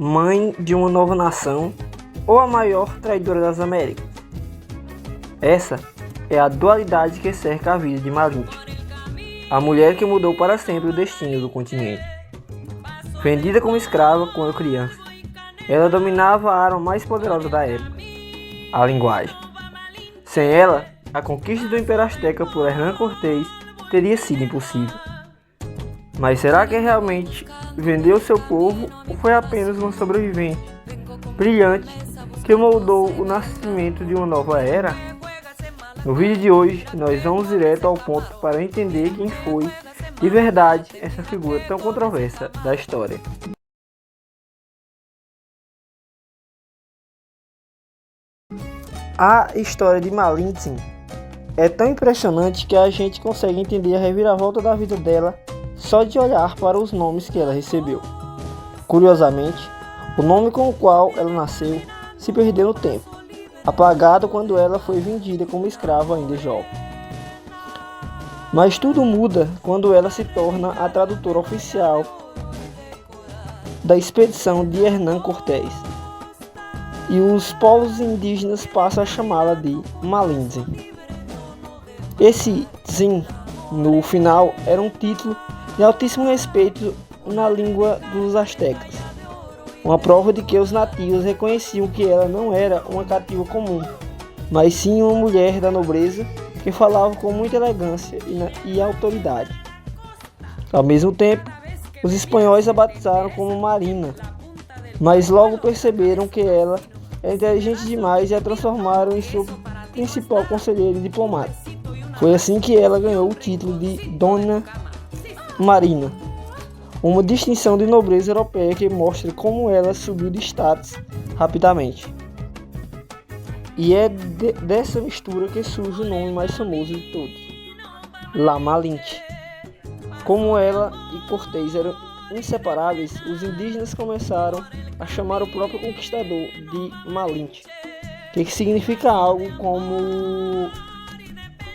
mãe de uma nova nação ou a maior traidora das Américas? Essa é a dualidade que cerca a vida de Malinche, a mulher que mudou para sempre o destino do continente. Vendida como escrava quando criança, ela dominava a arma mais poderosa da época, a linguagem. Sem ela, a conquista do Império Azteca por Hernán Cortés teria sido impossível. Mas será que realmente vendeu seu povo ou foi apenas uma sobrevivente brilhante que moldou o nascimento de uma nova era? No vídeo de hoje, nós vamos direto ao ponto para entender quem foi de verdade essa figura tão controversa da história. A história de Malinche é tão impressionante que a gente consegue entender a reviravolta da vida dela só de olhar para os nomes que ela recebeu. Curiosamente, o nome com o qual ela nasceu se perdeu no tempo, apagado quando ela foi vendida como escrava ainda jovem. Mas tudo muda quando ela se torna a tradutora oficial da expedição de Hernán Cortés, e os povos indígenas passam a chamá-la de Malinche. Esse Zin, no final, era um título de altíssimo respeito na língua dos astecas, uma prova de que os nativos reconheciam que ela não era uma cativa comum, mas sim uma mulher da nobreza que falava com muita elegância e autoridade. Ao mesmo tempo, os espanhóis a batizaram como Marina, mas logo perceberam que ela era inteligente demais e a transformaram em sua principal conselheira e diplomata. Foi assim que ela ganhou o título de Dona Marina, uma distinção de nobreza europeia que mostra como ela subiu de status rapidamente. E é dessa mistura que surge o nome mais famoso de todos, La Malinche. Como ela e Cortés eram inseparáveis, os indígenas começaram a chamar o próprio conquistador de Malinche, que significa algo como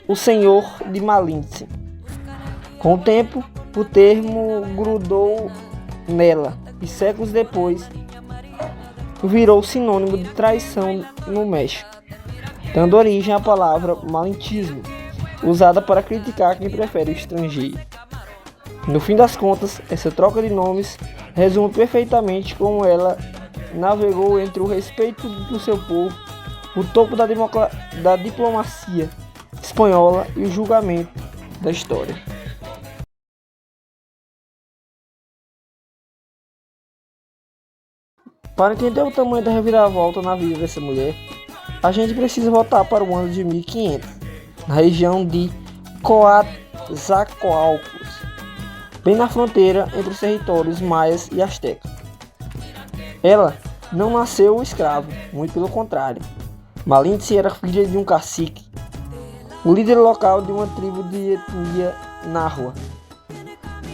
o Senhor de Malinche. Com o tempo, o termo grudou nela e séculos depois virou sinônimo de traição no México, dando origem à palavra malinchismo, usada para criticar quem prefere o estrangeiro. No fim das contas, essa troca de nomes resume perfeitamente como ela navegou entre o respeito do seu povo, o topo da diplomacia espanhola e o julgamento da história. Para entender o tamanho da reviravolta na vida dessa mulher, a gente precisa voltar para o ano de 1500, na região de Coatzacoalcos, bem na fronteira entre os territórios maias e astecas. Ela não nasceu escrava, muito pelo contrário. Malinche era filha de um cacique, o líder local de uma tribo de etnia Nahua.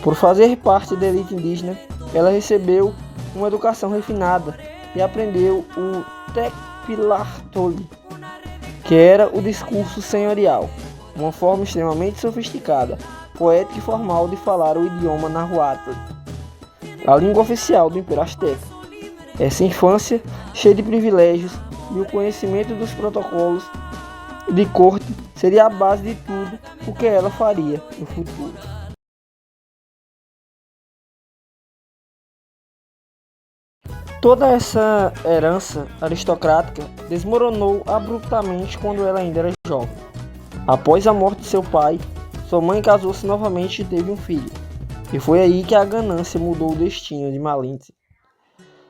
Por fazer parte da elite indígena, ela recebeu uma educação refinada e aprendeu o Tecpilartoli, que era o discurso senhorial, uma forma extremamente sofisticada, poética e formal de falar o idioma nahuatl, a língua oficial do Império Azteca. Essa infância, cheia de privilégios e o conhecimento dos protocolos de corte seria a base de tudo o que ela faria no futuro. Toda essa herança aristocrática desmoronou abruptamente quando ela ainda era jovem. Após a morte de seu pai, sua mãe casou-se novamente e teve um filho. E foi aí que a ganância mudou o destino de Malinche.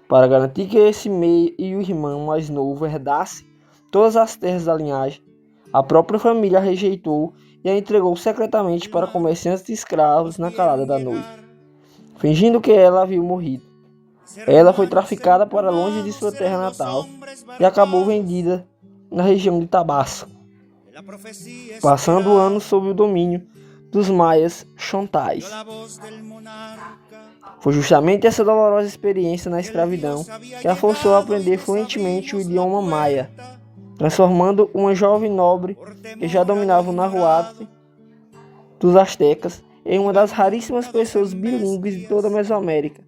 Para garantir que esse meio e o irmão mais novo herdasse todas as terras da linhagem, a própria família a rejeitou e a entregou secretamente para comerciantes de escravos na calada da noite, fingindo que ela havia morrido. Ela foi traficada para longe de sua terra natal e acabou vendida na região de Tabasco, passando anos sob o domínio dos maias chontais. Foi justamente essa dolorosa experiência na escravidão que a forçou a aprender fluentemente o idioma maia, transformando uma jovem nobre que já dominava o nahuatl dos astecas em uma das raríssimas pessoas bilíngues de toda a Mesoamérica.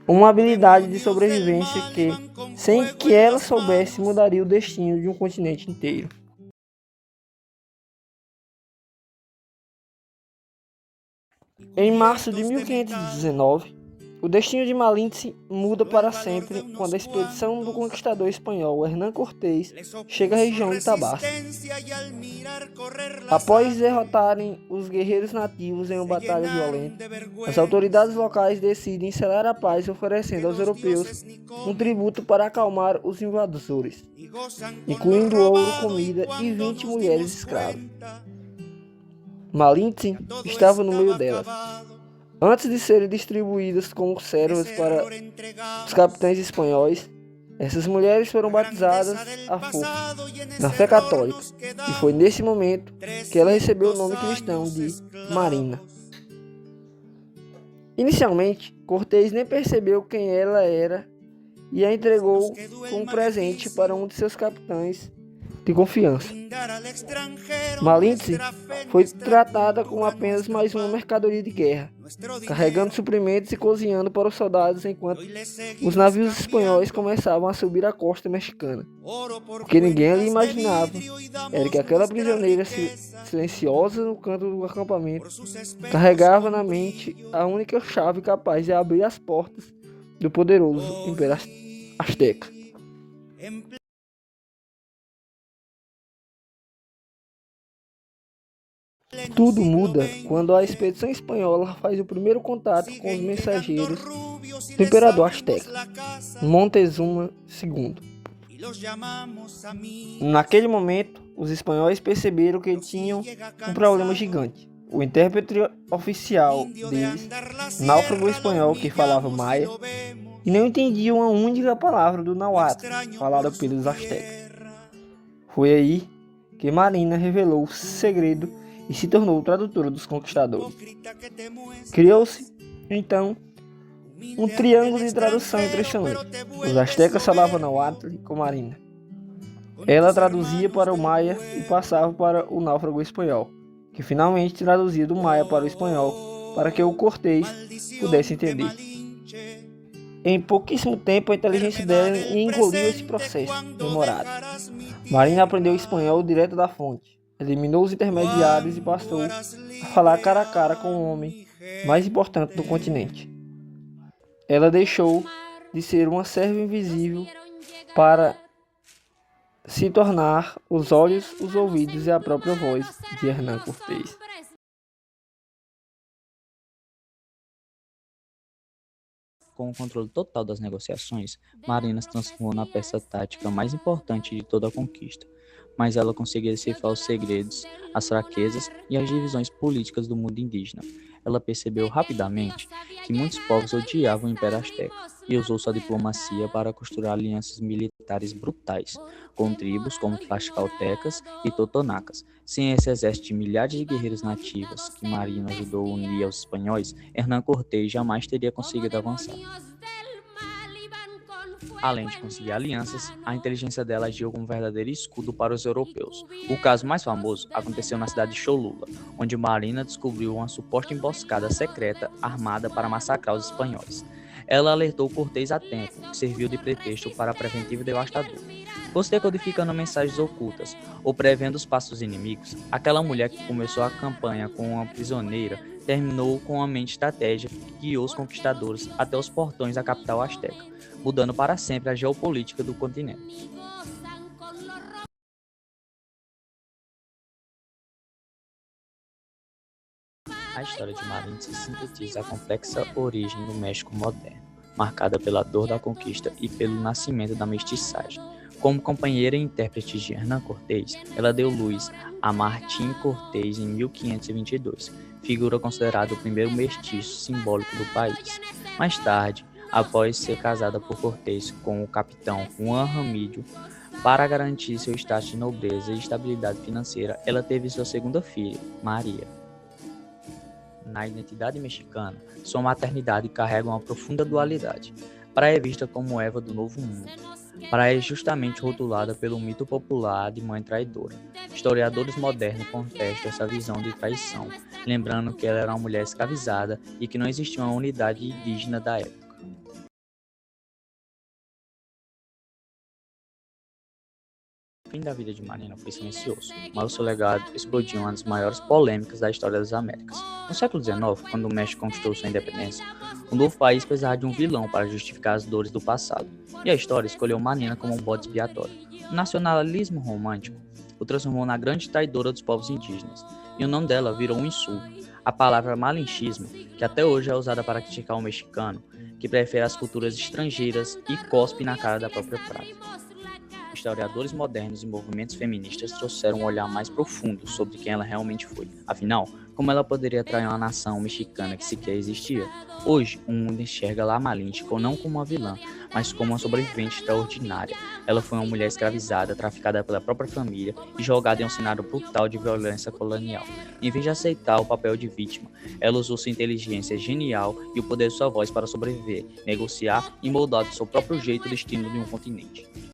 uma habilidade de sobrevivência que, sem que ela soubesse, mudaria o destino de um continente inteiro. Em março de 1519, o destino de Malinche muda para sempre quando a expedição do conquistador espanhol Hernán Cortés chega à região de Tabasco. Após derrotarem os guerreiros nativos em uma batalha violenta, as autoridades locais decidem selar a paz oferecendo aos europeus um tributo para acalmar os invasores, incluindo ouro, comida e 20 mulheres escravas. Malinche estava no meio delas. Antes de serem distribuídas como servas para os capitães espanhóis, essas mulheres foram batizadas à força na fé católica, e foi nesse momento que ela recebeu o nome cristão de Marina. Inicialmente, Cortés nem percebeu quem ela era e a entregou como presente para um de seus capitães de confiança. Malinche foi tratada como apenas mais uma mercadoria de guerra, carregando suprimentos e cozinhando para os soldados enquanto os navios espanhóis começavam a subir a costa mexicana. O que ninguém ali imaginava era que aquela prisioneira silenciosa no canto do acampamento carregava na mente a única chave capaz de abrir as portas do poderoso Império Azteca. Tudo muda quando a expedição espanhola faz o primeiro contato com os mensageiros do imperador azteca, Montezuma II. Naquele momento, os espanhóis perceberam que tinham um problema gigante. O intérprete oficial deles, náufrago espanhol que falava maia, e não entendia uma única palavra do náhuatl falada pelos aztecas. Foi aí que Marina revelou o segredo e se tornou tradutora dos conquistadores. Criou-se, então, um triângulo de tradução impressionante. Os astecas falavam náhuatl com Marina. Ela traduzia para o maia e passava para o náufrago espanhol, que finalmente traduzia do maia para o espanhol para que o Cortés pudesse entender. Em pouquíssimo tempo, a inteligência dela engoliu esse processo demorado. Marina aprendeu espanhol direto da fonte, eliminou os intermediários e passou a falar cara a cara com o homem mais importante do continente. Ela deixou de ser uma serva invisível para se tornar os olhos, os ouvidos e a própria voz de Hernán Cortés. Com o controle total das negociações, Marina se transformou na peça tática mais importante de toda a conquista, mas ela conseguia decifrar os segredos, as fraquezas e as divisões políticas do mundo indígena. Ela percebeu rapidamente que muitos povos odiavam o Império Azteca e usou sua diplomacia para costurar alianças militares brutais com tribos como Tlaxcaltecas e Totonacas. Sem esse exército de milhares de guerreiros nativos que Marina ajudou a unir aos espanhóis, Hernán Cortés jamais teria conseguido avançar. Além de conseguir alianças, a inteligência dela agiu como um verdadeiro escudo para os europeus. O caso mais famoso aconteceu na cidade de Cholula, onde Marina descobriu uma suposta emboscada secreta armada para massacrar os espanhóis. Ela alertou Cortés a tempo, que serviu de pretexto para preventivo e devastador. Fosse decodificando mensagens ocultas ou prevendo os passos inimigos, aquela mulher que começou a campanha com uma prisioneira terminou com uma mente estratégica que guiou os conquistadores até os portões da capital azteca, mudando para sempre a geopolítica do continente. A história de Malinche sintetiza a complexa origem do México moderno, marcada pela dor da conquista e pelo nascimento da mestiçagem. Como companheira e intérprete de Hernán Cortés, ela deu luz a Martín Cortés em 1522, figura considerada o primeiro mestiço simbólico do país. Mais tarde, após ser casada por Cortés com o capitão Juan Ramírez, para garantir seu status de nobreza e estabilidade financeira, ela teve sua segunda filha, Maria. Na identidade mexicana, sua maternidade carrega uma profunda dualidade. Praia é vista como Eva do Novo Mundo. Praia é justamente rotulada pelo mito popular de mãe traidora. Historiadores modernos contestam essa visão de traição, lembrando que ela era uma mulher escravizada e que não existia uma unidade indígena da época. fim da vida de Marina foi silencioso, mas o seu legado explodiu em uma das maiores polêmicas da história das Américas. No século XIX, quando o México conquistou sua independência, o novo país precisava de um vilão para justificar as dores do passado, e a história escolheu Marina como um bode expiatório. O nacionalismo romântico o transformou na grande traidora dos povos indígenas, e o nome dela virou um insulto. A palavra malinchismo, que até hoje é usada para criticar o mexicano, que prefere as culturas estrangeiras e cospe na cara da própria prata. Historiadores modernos e movimentos feministas trouxeram um olhar mais profundo sobre quem ela realmente foi. Afinal, como ela poderia trair uma nação mexicana que sequer existia? Hoje, o mundo enxerga La Malinche não como uma vilã, mas como uma sobrevivente extraordinária. Ela foi uma mulher escravizada, traficada pela própria família e jogada em um cenário brutal de violência colonial. Em vez de aceitar o papel de vítima, ela usou sua inteligência genial e o poder de sua voz para sobreviver, negociar e moldar do seu próprio jeito o destino de um continente.